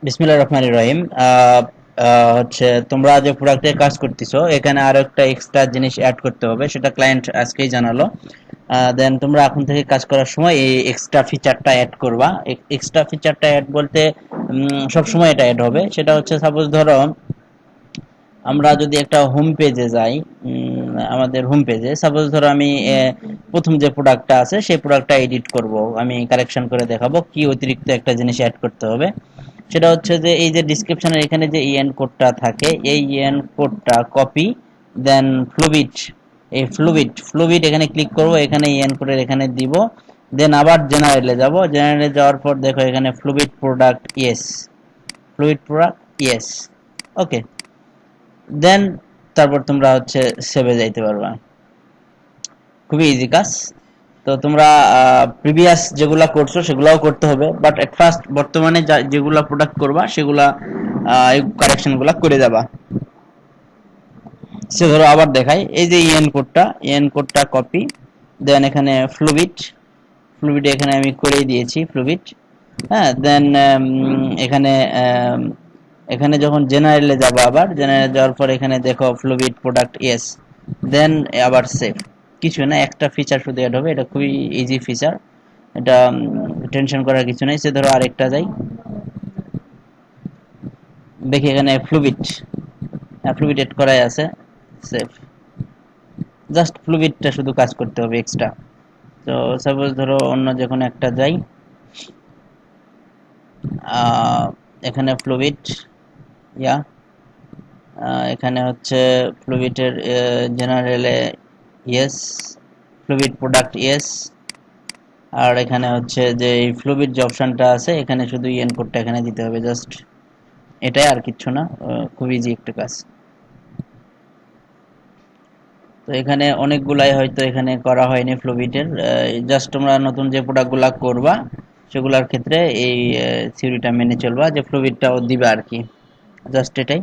বিসমিল্লাহির রহমানির রহিম। হচ্ছে তোমরা যে প্রোডাক্টে কাজ করতেছো এখানে আরো একটা এক্সট্রা জিনিস অ্যাড করতে হবে, সেটা ক্লায়েন্ট আজকেই জানালো। দেন তোমরা এখন থেকে কাজ করার সময় এই এক্সট্রা ফিচারটা অ্যাড করবা। এক্সট্রা ফিচারটা অ্যাড বলতে সব সময় এটা অ্যাড হবে। সেটা হচ্ছে সাপোজ ধরো আমরা যদি একটা হোম পেজে যাই, আমাদের হোম পেজে সাপোজ ধরো আমি প্রথম যে প্রোডাক্টটা আছে সেই প্রোডাক্টটা এডিট করব, আমি কারেকশন করে দেখাবো কি অতিরিক্ত একটা জিনিস অ্যাড করতে হবে। সেটা হচ্ছে যে এই যে ডিসক্রিপশনের এখানে যে ইএন কোডটা থাকে, এই ইএন কোডটা কপি, দেন ফ্লুইড, এই ফ্লুইড এখানে ক্লিক করব, এখানে ইএন কোডের এখানে দিব, দেন আবার জেনারেলে যাব। জেনারেলে যাওয়ার পর দেখো এখানে ফ্লুইড প্রোডাক্ট ইয়েস, ওকে। দেন তারপর তোমরা হচ্ছে সেভে যাইতে পারবা। খুবই ইজি কাজ। তো তোমরা প্রিভিয়াস যেগুলা করছো সেগুলাও করতে হবে, বাট এট ফার্স্ট বর্তমানে যেগুলা প্রোডাক্ট করবা সেগুলা এই কারেকশন গুলা করে যাবা। সে ধরো আবার দেখাই, এই যে ইএন কোডটা কপি, দেন এখানে ফ্লুইড এখানে আমি করেই দিয়েছি ফ্লুইড। হ্যাঁ, দেন এখানে এখানে যখন জেনারেলে যাবো, আবার জেনারেলে যাওয়ার পর এখানে দেখো ফ্লুইড প্রোডাক্ট ইয়েস, দেন আবার সেভ। কিছু না, একটা ফিচার শুধু অ্যাড হবে, এটা খুবই ইজি ফিচার, এটা টেনশন করার কিছু নেই। সে ধরো আরেকটা যাই, দেখি এখানে ফ্লুইড এড করাই আছে, সেভ। জাস্ট ফ্লুইডটা শুধু কাজ করতে হবে এক্সট্রা। তো সাপোজ ধরো অন্য যে কোনো একটা যাই, এখানে ফ্লুইড, ইয়া এখানে হচ্ছে ফ্লুইডের জেনারেলে ইয়েস, ফ্লুইড প্রোডাক্ট ইয়েস। আর এখানে হচ্ছে যে এই ফ্লুইড যে অপশনটা আছে এখানে শুধু ইএন কোডটা এখানে দিতে হবে, জাস্ট এটাই, আর কিচ্ছু না। খুব ইজি একটা কাজ। তো এখানে অনেকগুলাই হয়তো এখানে করা হয়নি ফ্লুইডের, জাস্ট তোমরা নতুন যে প্রোডাক্টগুলো করবা সেগুলোর ক্ষেত্রে এই থিওরিটা মেনে চলবা, যে ফ্লুইডটাও দিবা আর কি, জাস্ট এটাই।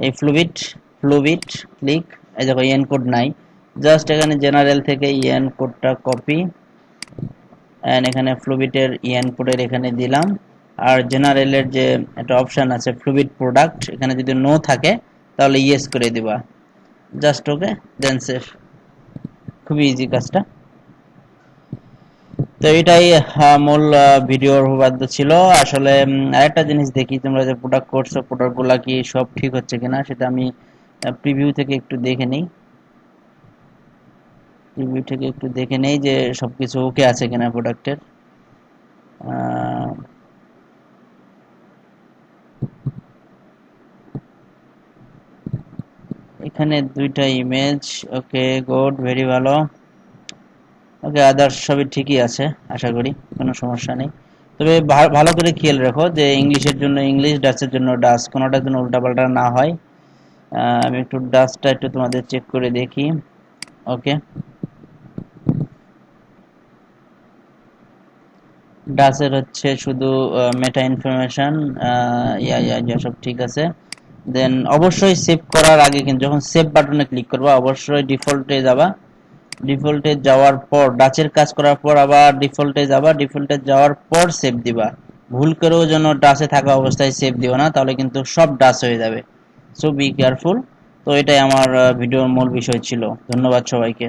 এই ফ্লুইড ক্লিক, এই দেখো ইএন কোড নাই, জাস্ট এখানে জেনারেল থেকে ইএন কোডটা কপি, এন্ড এখানে ফ্লুইডের ইএন কোডের এখানে দিলাম। আর জেনারেলের যে একটা অপশন আছে ফ্লুইড প্রোডাক্ট, এখানে যদি নো থাকে তাহলে ইয়েস করে দিবা, জাস্ট ওকে, দেন সেভ। খুবই ইজি কাজটা। তো এটাই মূল ভিডিওর বাদ্য ছিল। আসলে আরেকটা জিনিস দেখি, তোমরা যে প্রোডাক্ট করছো প্রোডাক্টগুলা কি সব ঠিক হচ্ছে কিনা, সেটা আমি প্রিভিউ থেকে একটু দেখে নেই। যে সবকিছু ওকে আছে কিনা প্রোডাক্টের। এখানে দুইটা ইমেজ, ওকে, গুড, ভেরি ভালো। ওকে, আদার্স সবই ঠিকই আছে, আশা করি কোনো সমস্যা নেই। তবে ভালো করে খেয়াল রাখো যে ইংলিশের জন্য ইংলিশ, ডাচের জন্য ডাচ, কোনোটার জন্য উল্টাপাল্টা না হয়। আমি একটু ডাচটা একটু তোমাদের চেক করে দেখি। ওকে, ডাচের হচ্ছে শুধু মেটা ইনফরমেশন, ইয়া ইয়া ইয়া সব ঠিক আছে। দেন অবশ্যই সেভ করার আগে, কিন্তু যখন সেভ বাটনে ক্লিক করবা অবশ্যই ডিফল্টে যাবা। ডিফল্টে যাওয়ার পর ডাচের কাজ করার পর আবার ডিফল্টে যাবা, ডিফল্টে যাওয়ার পর সেভ দিবা। ভুল করেও যেন ডাচে থাকা অবস্থায় সেভ দিও না, তাহলে কিন্তু সব ডাচ হয়ে যাবে। So be careful. তো এটাই আমার ভিডিওর মূল বিষয় ছিল। ধন্যবাদ সবাইকে।